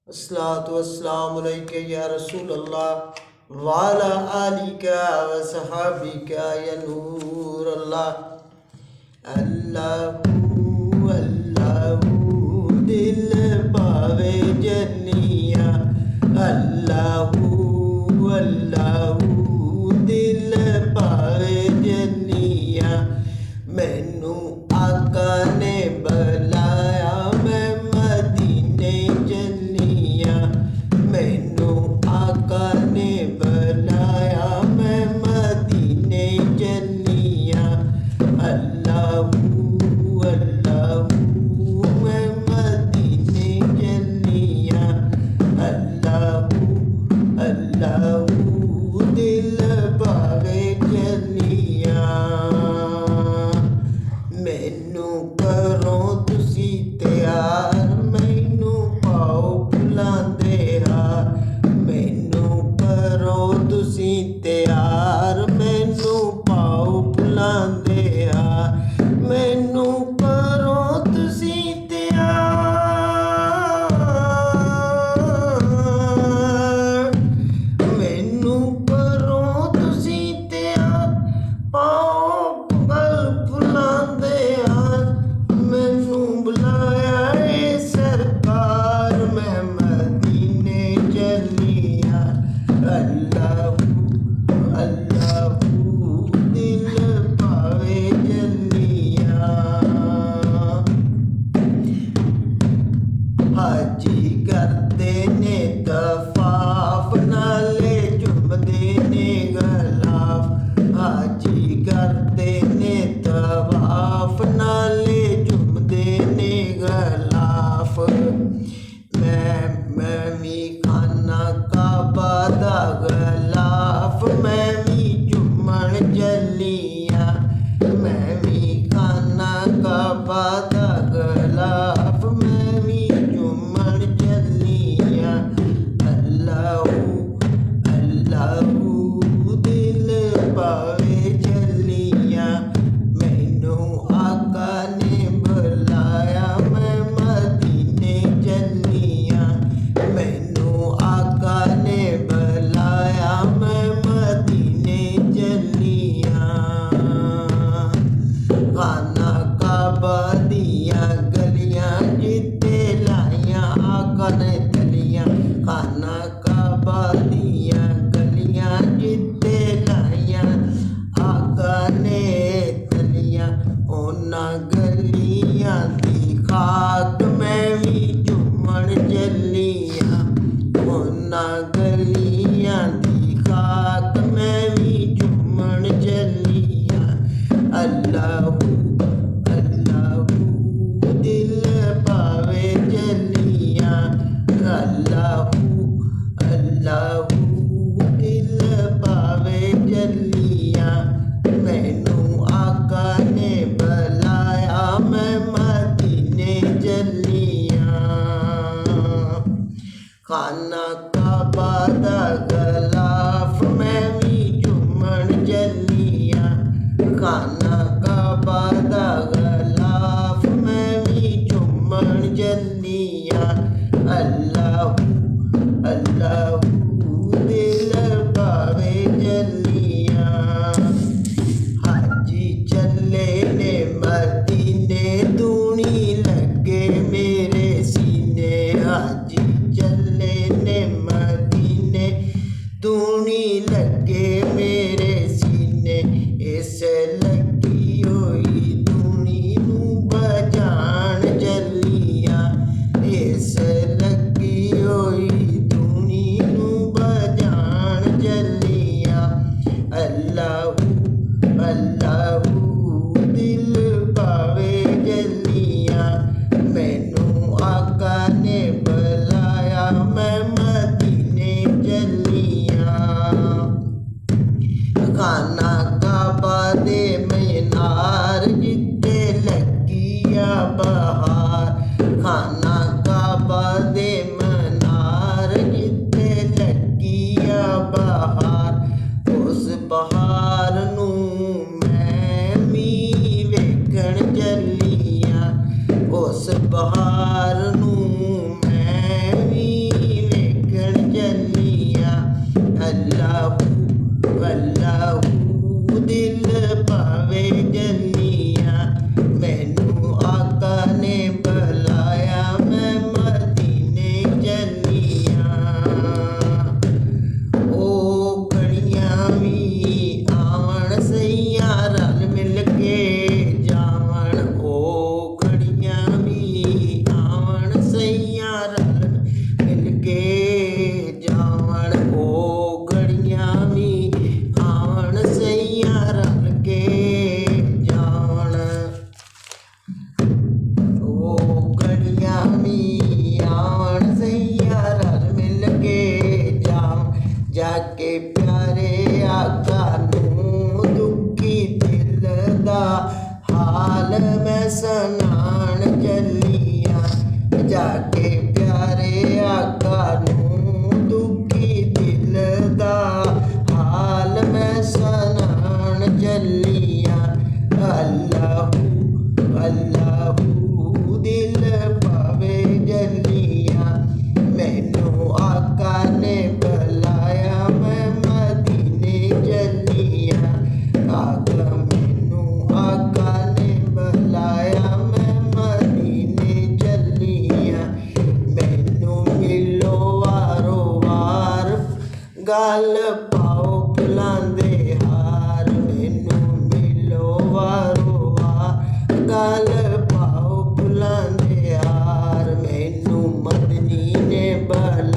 अस्सलातु वस्सलामु अलैका या रसूल अल्लाह वाला आलिका व सहाबिका या नूर अल्लाह। अल्लाहू अल्लाहू दिल पावे जनिया, अल्लाहू अल्लाहू दिल पावे जनिया। मैनू आका ने बुलाया मैं मदीने जनिया, मैनू आका ने बुलाया मैं मदीने जनिया। अल्लाहू अल्लाहू मैं मदीने जनिया, अल्लाहू अल्लाहू दिल पावे जनिया। मैनू करो तुसी तैयार, मैनू पाओ बुलांदे हार। मैनू करो तुसी तैयार, मैनू पाओ बुलांदे हार। मैनू करो तुसी तैयार, मैनू करो तुसी तैयार, पाओ गल बुलांदे हार। मैनू बुलाया ए सरकार, मैं मदीने चलिया। अल्लाहू अल्लाहू दिल पावे जलिया। हाजी करते ने तवाफ, नाले चुमदे ने गलाफ। हाजी करते ने तवाफ, नाले चुमदे ने गलाफ। मैं भी खाना काबा दा गलाफ, मैं भी चुमन जलिया। मैं भी खाना काबा दा गलाफ, मैं भी चुमन जलिया। अल्लाहू अल्लाहू दिल पावे जलिया। मैनू आका ने बुलाया मैं मदीने जलिया, मैनू आका ने बुलाया मैं मदीने जलिया। खाना काबा दिया गलियां जिते लाइया आका ने तलियां। खाना काबा दिया गलियां जिते लाइया आका ने तलियां। उन्हां गलियां दी खाक मैं भी चुमन जलिया, उन्हां गलियां दी खाक मैं भी चुमन जलिया। अल्लाहू अल्लाहू दिल पावे जलिया, अल्लाहू अल्लाहू दिल पावे जलिया। मैनू आका ने बुलाया मैं मदीने जलिया। खाना काबा दा गलाफ मैं भी चुमन जलिया। खाना काबा दा गलाफ मैं भी चुमन जलिया। अल्लाहू अल्लाहू दिल पावे जलिया। हाजी चले ने मदीने दूनी लगे मेरे सीने। हाजी चले ने मदीने ਗਲ ਪਾਓ ਫੁੱਲਾਂ ਦੇ ਹਾਰ, ਮੈਨੂੰ ਮਿਲੋ ਵਾਰੋ ਵਾਰ। ਗਲ ਪਾਓ ਫੁੱਲਾਂ ਦੇ ਹਾਰ, ਮੈਨੂੰ ਮਦਨੀ ਨੇ ਬੁਲਾਇਆ।